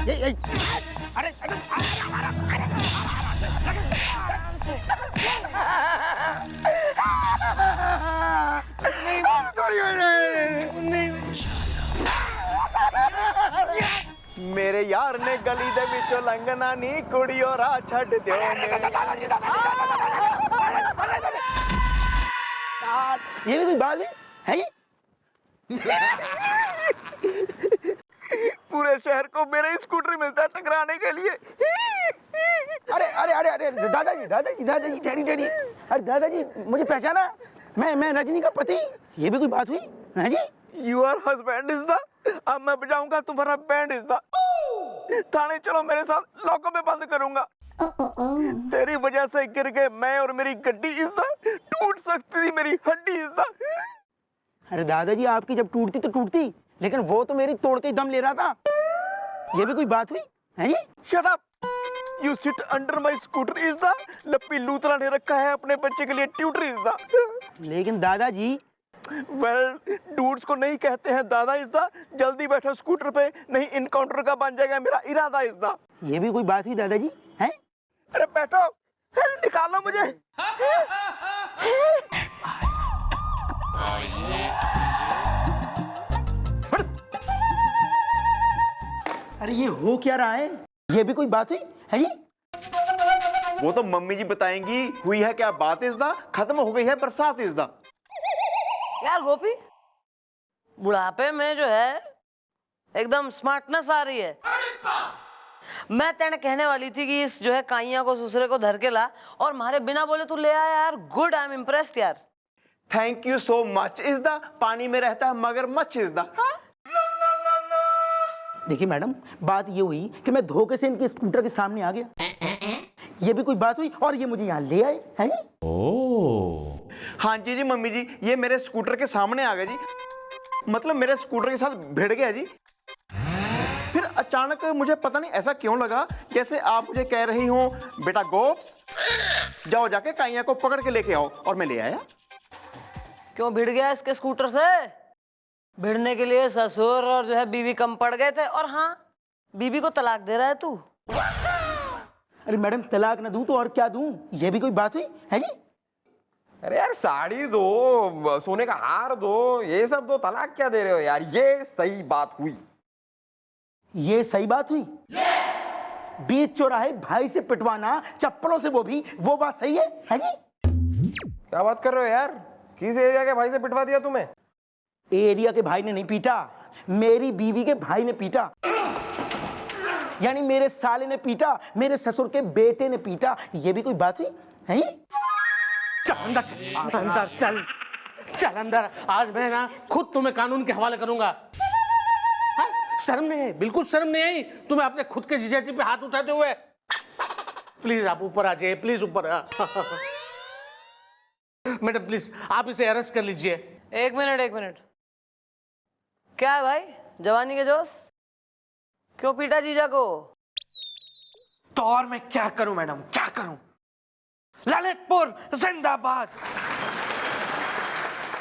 अरे मेरे यार ने गली दे विचों लंघना नी कुड़ियों राह छड़ दियो ये भी कोई बात है ये? पूरे शहर को मेरा स्कूटर मिलता है टकराने के लिए। अरे अरे अरे अरे दादाजी ठहरी। अरे दादाजी मुझे पहचाना? मैं रजनी का पति। ये भी कोई बात हुई? हाँ जी। Your husband is the, अब मैं बजाऊंगा तुम्हारा बैंड इज द। थाने चलो मेरे साथ, लॉकअप में बंद करूंगा। तेरी वजह से गिर गए मैं और मेरी गड्डी इज द, टूट सकती थी मेरी हड्डी इज द। अरे दादाजी आपकी जब टूटती तो टूटती, लेकिन वो तो मेरी तोड़ के दम ले रहा था। ये भी कोई बात हुई? है जी? Shut up! You sit under my scooter is the, लप्पी लूतरा ने रखा है अपने बच्चे के लिए ट्यूटर इज द। लेकिन दादाजी वेल डूड्स को नहीं कहते हैं दादा इज द। जल्दी बैठो स्कूटर पे, नहीं इनकाउंटर का बन जाएगा मेरा इरादा इज द। ये भी कोई बात हुई दादाजी? हैं? अरे बैठो, अरे निकालो मुझे। अरे ये हो क्या रहा है? ये भी कोई बात हुई? है जी? वो तो मम्मी जी बताएंगी। हुई है क्या बात इज द, खत्म हो गई है बरसात इज द। यार गोपी, बुढ़ापे में जो है एकदम स्मार्टनेस आ रही है। मैं तेने कहने वाली थी कि इस जो है काइया को दूसरे को धर के ला, और मारे बिना बोले तू ले आया यार। गुड, आई एम इम्प्रेस्ड यार। Thank you so much is the. पानी में रहता है मगर मच इज द। देखिए मैडम, बात ये हुई कि मैं धोखे से इनके स्कूटर के सामने आ गया। ये भी कोई बात हुई? और ये मुझे यहाँ ले आए हैं? हाँ जी मम्मी जी, ये मेरे स्कूटर के सामने आ गया जी। मतलब मेरे स्कूटर के साथ भिड़ गया जी। फिर अचानक मुझे पता नहीं ऐसा क्यों लगा, जैसे आप मुझे कह रही हो बेटा गोप्स जाओ जाके काइया को पकड़ के लेके आओ, और मैं ले आया। क्यों भिड़ गया इसके स्कूटर से? भिड़ने के लिए ससुर और जो है बीवी कम पड़ गए थे, और हाँ बीवी को तलाक दे रहा है तू। अरे मैडम, तलाक ना दूं तो और क्या दूं? ये भी कोई बात हुई? है जी? अरे यार साड़ी दो, सोने का हार दो, ये सब दो, तलाक क्या दे रहे हो यार? ये सही बात हुई। ये सही बात हुई? बीच चौराहे भाई से पिटवाना चप्पलों से, वो बात सही है जी? क्या बात कर रहे हो यार? किस एरिया के भाई से पिटवा दिया तुम्हें? एरिया के भाई ने नहीं पीटा, मेरी बीवी के भाई ने पीटा। यानी मेरे साले ने पीटा, मेरे ससुर के बेटे ने पीटा। ये भी कोई बात हुई? है चल अंदर, चल अंदर। आज मैं ना खुद तुम्हें कानून के हवाले करूंगा। हाँ? शर्म नहीं है, बिल्कुल शर्म नहीं आई तुम्हें अपने खुद के जीजाजी पे हाथ उठाते हुए। प्लीज आप ऊपर आ जाइए, प्लीज ऊपर आ। मैडम प्लीज आप इसे अरेस्ट कर लीजिए। एक मिनट, क्या है भाई, जवानी के जोश? क्यों पीटा जीजा को? तो और मैं क्या करूं मैडम, क्या करूं? ललितपुर जिंदाबाद।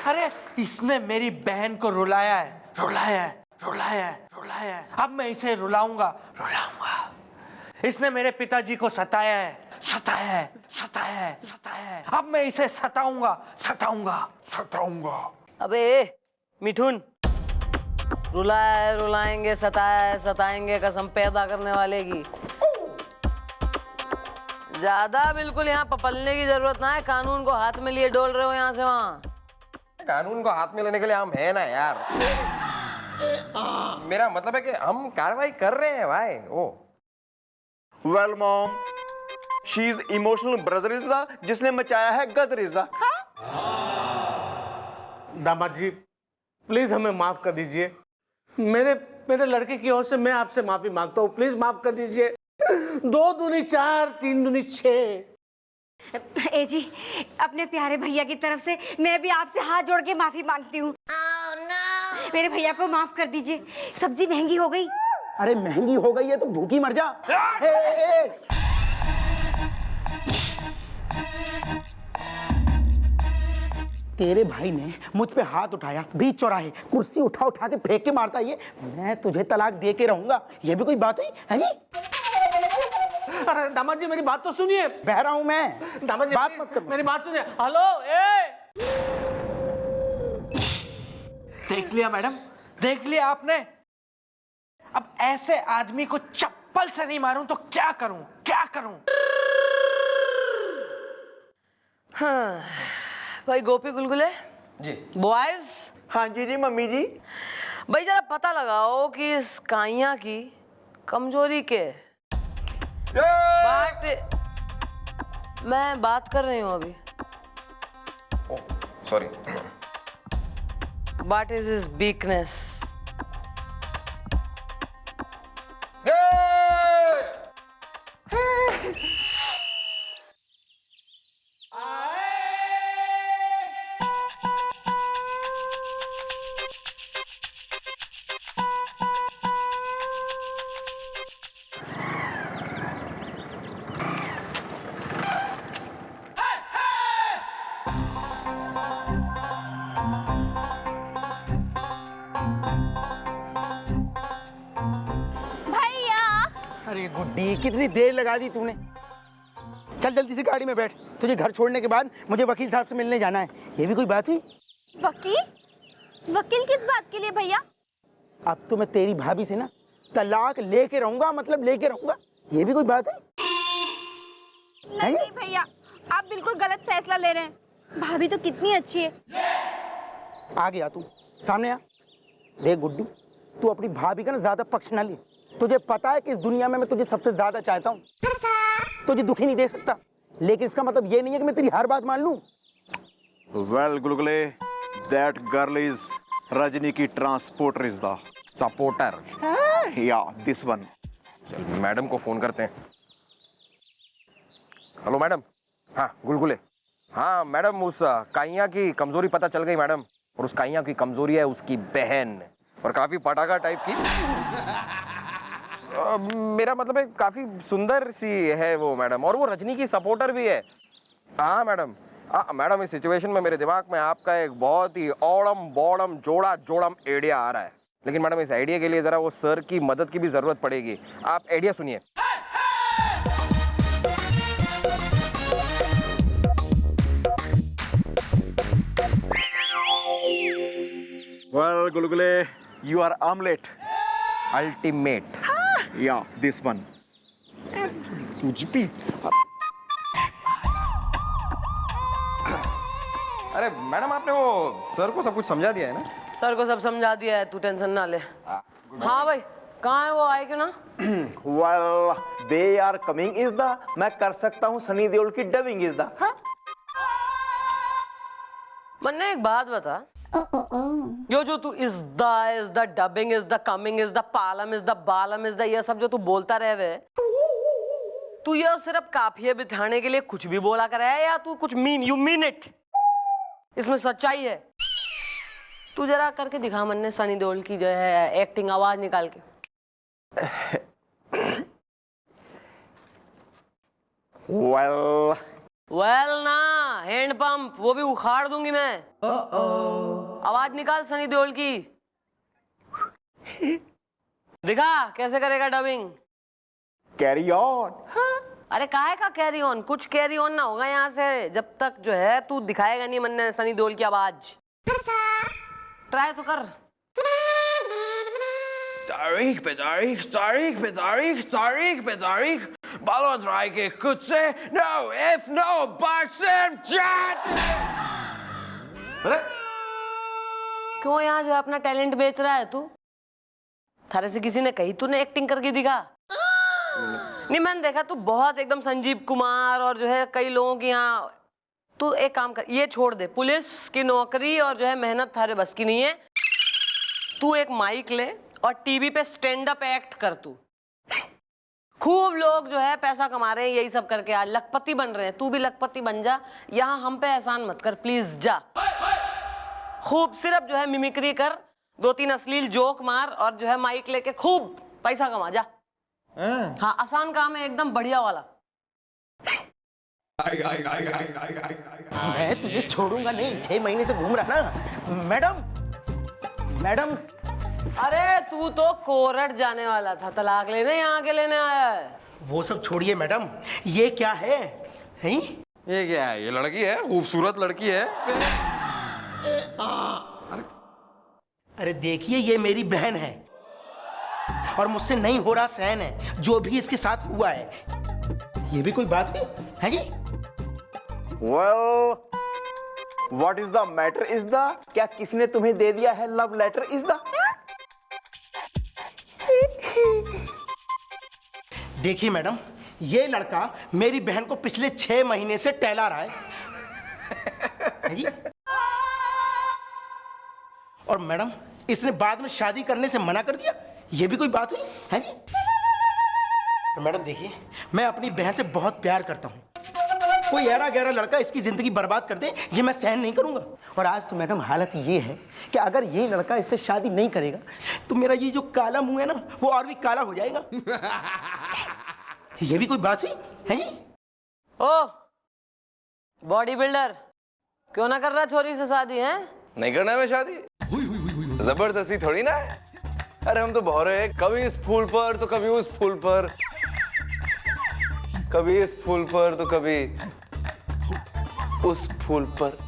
अरे इसने मेरी बहन को रुलाया है। अब मैं इसे रुलाऊंगा। इसने मेरे पिताजी को सताया है। अब मैं इसे सताऊंगा। अबे मिठुन, रुलाएंगे, सताएंगे, कसम पैदा करने वाले की। ज्यादा बिल्कुल यहाँ पपलने की जरूरत ना है। कानून को हाथ में लिए डोल रहे हो यहाँ से वहाँ। कानून को हाथ में लेने के लिए हम है ना यार। मेरा मतलब है कि हम कार्रवाई कर रहे हैं भाई। Oh well mom, she is emotional brother is the, जिसने मचाया है गदर इज द। दामाद जी प्लीज हमें माफ कर दीजिए। मेरे लड़के की ओर से मैं आपसे माफी मांगता हूँ, प्लीज माफ कर दीजिए। 2 दूनी 4, 3 दूनी 6। ए जी, अपने प्यारे भैया की तरफ से मैं भी आपसे हाथ जोड़ के माफी मांगती हूँ। मेरे भैया को माफ कर दीजिए। सब्जी महंगी हो गई। अरे महंगी हो गई है तो भूखी मर जा। तेरे भाई ने मुझ पे हाथ उठाया, बीच चौराहे कुर्सी उठा उठा के फेंक के मारता है ये, मैं तुझे तलाक दे के रहूंगा, ये भी कोई बात हुई है जी? अरे दामाद जी मेरी बात तो सुनिए। बह रहा हूं मैं, दामाद जी बात please, मत कर। मेरी बात सुनिए। हेलो ए देख लिया मैडम, देख लिया आपने। अब ऐसे आदमी को चप्पल से नहीं मारूं तो क्या करूं, क्या करूं? हाँ भाई गोपी गुलगुले जी बॉयज, हाँ जी जी मम्मी जी। भाई जरा पता लगाओ कि इस काइया की कमजोरी के बात मैं बात कर रही हूँ अभी। Sorry. What is his weakness? भैया अरे गुड्डी, कितनी देर लगा दी तूने। चल जल्दी से गाड़ी में बैठ, तुझे घर छोड़ने के बाद मुझे वकील साहब से मिलने जाना है, ये भी कोई बात हुई? वकील? वकील किस बात के लिए भैया? अब तो मैं तेरी भाभी से ना तलाक लेके रहूंगा, मतलब लेके रहूंगा, ये भी कोई बात हुई? नहीं नहीं भैया, आप बिल्कुल गलत फैसला ले रहे हैं। भाभी तो कितनी अच्छी है। आ गया तू, सामने आ। देख गुड्डी, तू अपनी भाभी का ना ज्यादा पक्ष ना ले। तुझे पता है कि इस दुनिया में मैं तुझे सबसे ज्यादा चाहता हूँ, तुझे दुखी नहीं देख सकता, लेकिन इसका मतलब ये नहीं है कि मैं तेरी हर बात मान लूं। वेल गुलगुले, दैट गर्ल इज रजनी की ट्रांसपोर्टर इज द सपोर्टर। या दिस वन। मैडम को फोन करते हैं। Hello madam. हाँ गुलगुले। हाँ मैडम, उस काइया की कमजोरी पता चल गई मैडम, और उस काइया की कमजोरी है उसकी बहन, और काफी पटाखा टाइप की। मेरा मतलब है काफी सुंदर सी है वो मैडम, और वो रजनी की सपोर्टर भी है। हाँ मैडम। मैडम इस सिचुएशन में मेरे दिमाग में आपका एक बहुत ही औड़म बौड़म जोड़ा जोड़म आइडिया आ रहा है, लेकिन मैडम इस आइडिया के लिए जरा वो सर की मदद की भी जरूरत पड़ेगी। आप आइडिया सुनिए। वेल गुलगुले, यू आर ऑमलेट। अल्टीमेट। या दिस वन। कुछ भी। अरे मैडम, आपने वो सर को सब कुछ समझा दिया है ना? सर को सब समझा दिया है, तू टेंशन ना ले। हाँ भाई, कहाँ है वो, आए क्यों ना? Well they are coming is the, मैं कर सकता हूँ सनी देओल की डबिंग इज द। मन्ने एक बात बता, यो जो तू is the dubbing is the coming is the Palam is the बालम इज द, ये सब जो तू बोलता रहे वे, तू ये सिर्फ काफिये बिठाने के लिए कुछ भी बोला कर है, या तू कुछ यू मीन इट? इसमें सच्चाई है? तू जरा करके दिखा मन्ने सनी देओल की जो है एक्टिंग, आवाज निकाल के। वेल ना, हैंड पंप वो भी उखाड़ दूंगी मैं। आवाज निकाल सनी देओल की, दिखा कैसे करेगा डबिंग। Carry on. अरे काहे का कैरी ऑन? कुछ कैरी ऑन ना होगा यहाँ से जब तक जो है तू दिखाएगा नहीं मन्ने सनी देओल की आवाज। ट्राई तो कर। तारीख पे तारीख, तारीख पे तारीख, तारीख पे तारीख, बालों ड्राई के खुद से, no if no but सिर्फ chat। अरे क्यों यहाँ जो है अपना टैलेंट बेच रहा है तू? थारे से किसी ने कही तूने एक्टिंग करके दिखा? नहीं, मैंने देखा तू बहुत एकदम संजीव कुमार और जो है कई लोगों की यहाँ। तू एक काम कर, ये छोड़ दे, पुलिस की नौकरी और जो है मेहनत थारे बस की नहीं है। तू एक माइक ले और टीवी पे स्टैंड अप एक्ट कर। तू खूब लोग जो है पैसा कमा रहे हैं यही सब करके, आज लखपति बन रहे हैं, तू भी लखपति बन जा। यहाँ हम पे एहसान मत कर प्लीज, जा। खूब सिर्फ जो है मिमिक्री कर, 2-3 अश्लील जोक मार और जो है माइक लेके खूब पैसा कमा, जा। हाँ, आसान काम है एकदम बढ़िया वाला। मैं तुझे छोड़ूंगा नहीं, 6 महीने से घूम रहा ना। मैडम, मैडम, अरे तू तो कोरट जाने वाला था, तलाक लेने यहाँ के लेने आया है। वो सब छोड़िए मैडम, ये क्या है? हैं? ये क्या है? ये लड़की है, खूबसूरत लड़की है। अरे देखिए, ये मेरी बहन है और मुझसे नहीं हो रहा सहन है जो भी इसके साथ हुआ है। ये भी कोई बात है जी? Well, what is the matter is the, क्या किसी ने तुम्हें दे दिया है लव लेटर is the? देखिए मैडम, ये लड़का मेरी बहन को पिछले 6 महीने से टहला रहा है जी? और मैडम, इसने बाद में शादी करने से मना कर दिया। ये भी कोई बात हुई है जी? और मैडम देखिए, मैं अपनी बहन से बहुत प्यार करता हूँ। कोई ऐरा गहरा लड़का इसकी जिंदगी बर्बाद कर दे, ये मैं सहन नहीं करूंगा। और आज तो मैडम हालत ये है कि अगर ये लड़का इससे शादी नहीं करेगा तो मेरा ये जो काला मुंह है ना, वो और भी काला हो जाएगा। ये भी कोई बात हुई है जी? ओ बॉडी बिल्डर, क्यों ना कर रहा छोरी से शादी है? नहीं करना है मैं शादी, जबरदस्ती थोड़ी ना है। अरे हम तो भौरे हैं, कभी इस फूल पर तो कभी उस फूल पर, कभी इस फूल पर तो कभी उस फूल पर।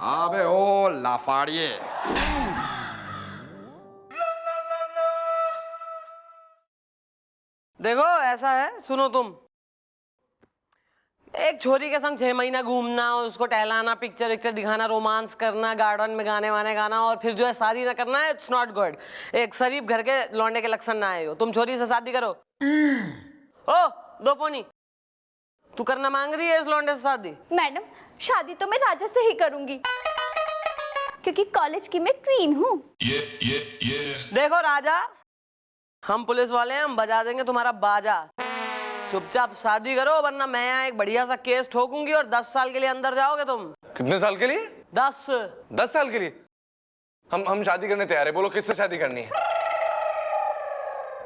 अबे ओ लाफाड़िए, देखो ऐसा है, सुनो तुम, एक छोरी के संग 6 महीना घूमना, उसको टहलाना, पिक्चर विक्चर दिखाना, रोमांस करना, गार्डन में गाने वाने गाना, और फिर जो है शादी ना करना है, इट्स नॉट गुड। एक शरीफ घर के लौंडे के लक्षण ना आए हो। तुम छोरी से शादी करो। ओ दो पोनी, तू करना मांग रही है इस लौंडे से शादी? मैडम, शादी तो मैं राजा से ही करूंगी, क्योंकि कॉलेज की मैं क्वीन हूँ। देखो राजा, हम पुलिस वाले हैं, हम बजा देंगे तुम्हारा बाजा। चुपचाप शादी करो, वरना मैं यहाँ एक बढ़िया सा केस ठोकूंगी और 10 साल के लिए अंदर जाओगे तुम। कितने साल के लिए? 10 साल के लिए? हम शादी करने तैयार है। बोलो किससे शादी करनी है?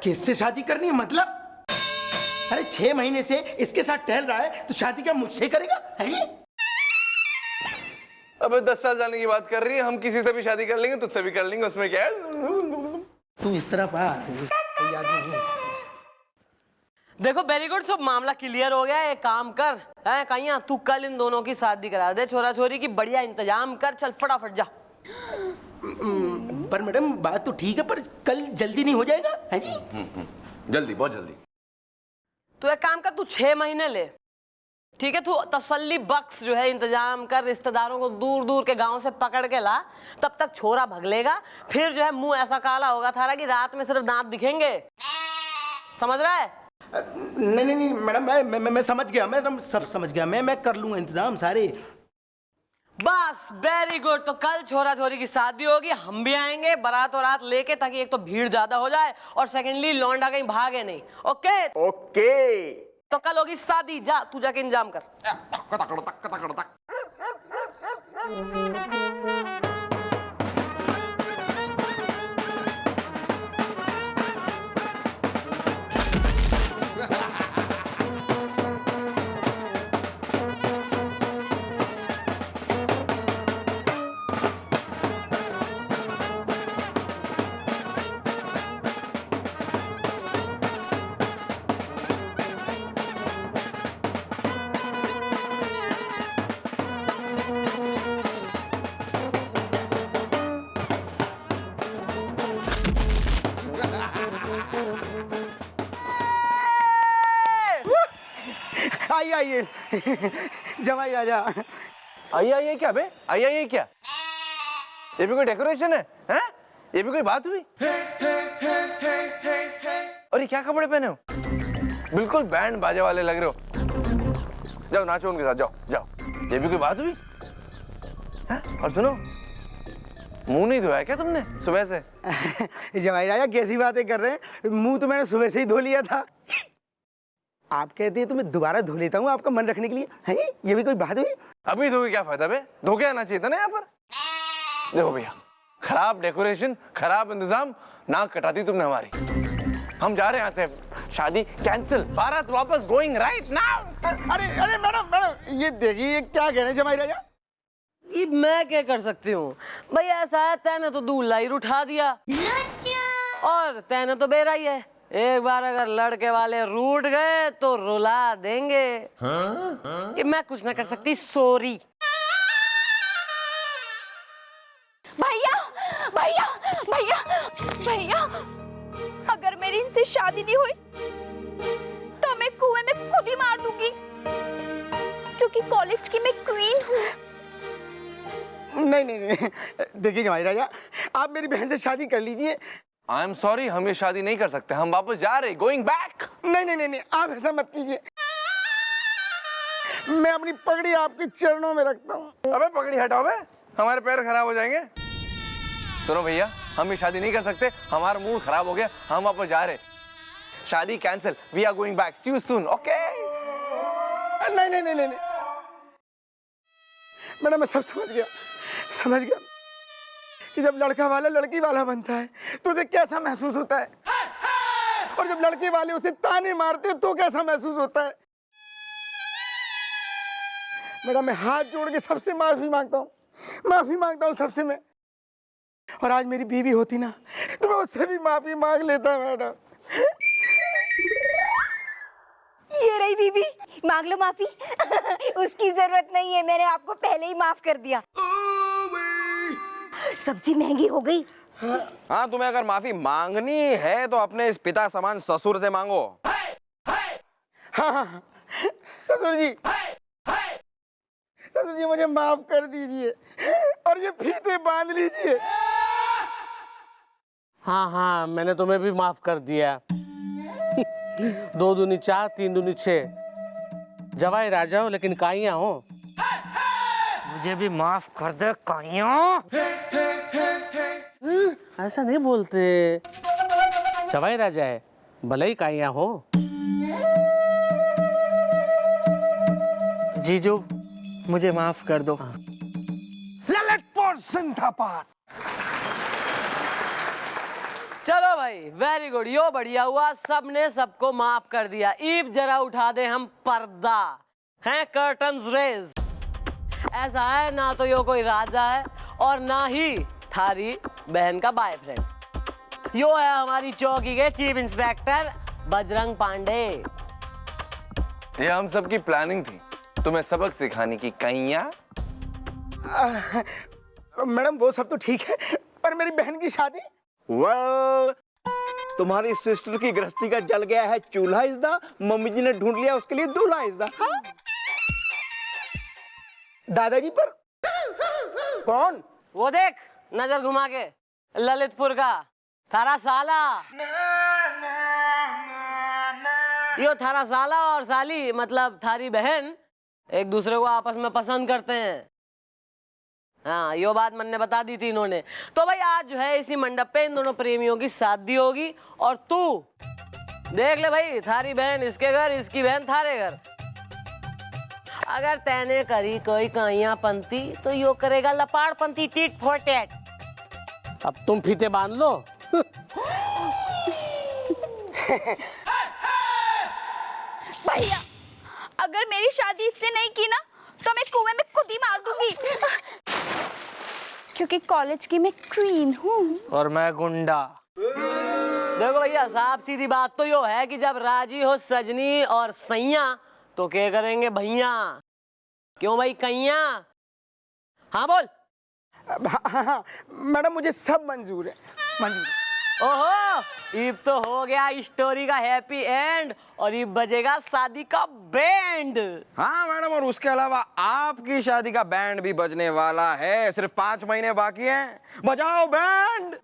किससे शादी करनी है मतलब? अरे 6 महीने से इसके साथ टहल रहा है तो शादी क्या मुझसे करेगा है ये? अबे 10 साल जाने की बात कर रही है, हम किसी से भी शादी कर लेंगे, तुझसे भी कर लेंगे, उसमें क्या है? तू इस तरफ आ, कोई आदमी नहीं। देखो वेरी गुड, सब मामला क्लियर हो गया है। एक काम कर, है कहिया, तू कल इन दोनों की शादी करा दे, छोरा छोरी की बढ़िया इंतजाम कर, चल फटाफट जा। पर मैडम बात तो ठीक है, पर कल जल्दी नहीं हो जाएगा है जी? जल्दी, बहुत जल्दी। तू एक काम कर, तू 6 महीने ले, ठीक है? तू तसल्ली बख्श जो है इंतजाम कर, रिश्तेदारों को दूर दूर के गांव से पकड़ के ला, तब तक छोरा भगलेगा, फिर जो है मुंह ऐसा काला होगा थारा कि रात में सिर्फ दांत दिखेंगे। समझ रहा है? नहीं नहीं नहीं मैडम, मैं समझ गया, मैं सब समझ गया, मैं कर लूंगा इंतजाम सारे। बस वेरी गुड, तो कल छोरा छोरी की शादी होगी, हम भी आएंगे बारात और रात लेके, ताकि एक तो भीड़ ज्यादा हो जाए और सेकेंडली लौंडा कहीं भागे नहीं। ओके ओके, तो कल होगी शादी, जा तू जाके इंतजाम कर। आइए आइए जमाई राजा। आई क्या बे? आई क्या? ये भी कोई डेकोरेशन है? हैं? ये भी कोई बात हुई? और ये क्या कपड़े पहने हो? बिल्कुल बैंड बाजे वाले लग रहे हो। जाओ नाचो उनके साथ, जाओ जाओ। ये भी कोई बात हुई? हैं? और सुनो, मुंह नहीं धोया क्या तुमने सुबह से? जमाई राजा कैसी बातें कर रहे हैं? मुंह तो मैंने सुबह से ही धो लिया था। आप कहते हैं तो मैं दोबारा धो लेता हूँ आपका मन रखने के लिए, है ये भी कोई बात हुई? अभी धो के क्या फायदा बे? धो के आना चाहिए था ना यहाँ पर। देखो भैया, खराब डेकोरेशन, खराब इंतजाम, नाक कटाती तुमने हमारी। हम जा रहे हैं यहाँ से, शादी कैंसिल, भारत वापस गोइंग राइट नाउ। अरे अरे मैडम ये देखिए, ये क्या कह रहे हैं जमाई राजा? ये मैं क्या कर सकती हूँ भाई, ऐसा है तैने तो दूल्हा ही उठा दिया और तैने तो बेरा ही है। एक बार अगर लड़के वाले रूठ गए तो रुला देंगे। ये मैं कुछ ना कर सकती, सॉरी। भैया भैया भैया भैया, अगर मेरी इनसे शादी नहीं हुई तो मैं कुएं में खुद ही मार दूंगी, क्योंकि कॉलेज की मैं क्वीन हूँ। नहीं, देखिए जमाई राजा, आप मेरी बहन से शादी कर लीजिए। आई एम सॉरी, हम ये शादी नहीं कर सकते, हम वापस जा रहे, गोइंग बैक। नहीं, आप ऐसा मत कीजिए। मैं अपनी पगड़ी आपके चरणों में रखता हूँ। अबे पगड़ी हटाओ बे, हमारे पैर खराब हो जाएंगे। सुनो भैया, हम ये शादी नहीं कर सकते, हमारा मूड खराब हो गया, हम वापस जा रहे, शादी cancel, we are going back, see you soon, okay? नहीं, मैडम मैं सब समझ गया कि जब लड़का वाला लड़की वाला बनता है तो उसे कैसा महसूस होता है, और जब लड़के वाले उसे ताने मारते हैं तो कैसा महसूस होता है। मैडम मैं हाथ जोड़ के सबसे माफी मांगता हूँ सबसे मैं। और आज मेरी बीवी होती ना तो मैं उससे भी माफी मांग लेता मैडम। ये रही बीबी, मांग लो माफी। उसकी जरूरत नहीं है, मैंने आपको पहले ही माफ कर दिया। सब्जी महंगी हो गई। हाँ, तुम्हें अगर माफी मांगनी है तो अपने इस पिता समान ससुर से मांगो। हाँ, ससुर जी मुझे माफ कर दीजिए और ये फीते बांध लीजिए। हाँ, मैंने तुम्हें भी माफ कर दिया। 2 दूनी 4, 3 दूनी 6। जवाई राजा हो लेकिन काइयां हो। मुझे भी माफ कर दे काइया। ऐसा नहीं बोलते, जवाई राजा है भले ही काइयां हो। जीजू मुझे माफ कर दो। ललितपुर सिंथापात। चलो भाई, वेरी गुड, यो बढ़िया हुआ, सबने सबको माफ कर दिया। ईब जरा उठा दे हम पर्दा, हैं कर्टन्स रेज। ऐसा है ना तो यो कोई राजा है और ना ही थारी बहन का बॉयफ्रेंड। यो है हमारी चौकी के चीफ इंस्पेक्टर बजरंग पांडे। ये हम सबकी प्लानिंग थी, तुम्हें सबक सिखाने की। कैया मैडम वो सब तो ठीक है, पर मेरी बहन की शादी। तुम्हारी सिस्टर की गृहस्थी का जल गया है चूल्हा इज़दा, मम्मी जी ने ढूंढ लिया उसके लिए दूल्हा इज़दा। दादाजी पर कौन? वो देख नजर घुमा के, ललितपुर का थारा साला। यो थारा साला और साली मतलब थारी बहन एक दूसरे को आपस में पसंद करते हैं। हाँ, यो बात मन ने बता दी थी इन्होंने। तो भाई आज जो है इसी मंडप पे इन दोनों प्रेमियों की शादी होगी। और तू देख ले भाई, थारी बहन इसके घर, इसकी बहन थारे घर। अगर तैने करी कोई काइयां पंती तो यो करेगा लपाड़ पंती, टीट फॉर टैट। अब तुम फीते बांध लो। भैया अगर मेरी शादी इससे नहीं की ना तो मैं कुएं में खुद ही मार दूंगी, क्योंकि कॉलेज की मैं क्वीन हूँ। और मैं गुंडा। देखो भैया, साफ सीधी बात तो यो है कि जब राजी हो सजनी और सैया तो क्या करेंगे भैया? क्यों भाई कैया? हाँ बोल। हाँ, मैडम मुझे सब मंजूर है। ओहो, इब तो हो गया स्टोरी का हैप्पी एंड और इब बजेगा शादी का बैंड। हाँ मैडम, और उसके अलावा आपकी शादी का बैंड भी बजने वाला है। सिर्फ 5 महीने बाकी हैं, बजाओ बैंड।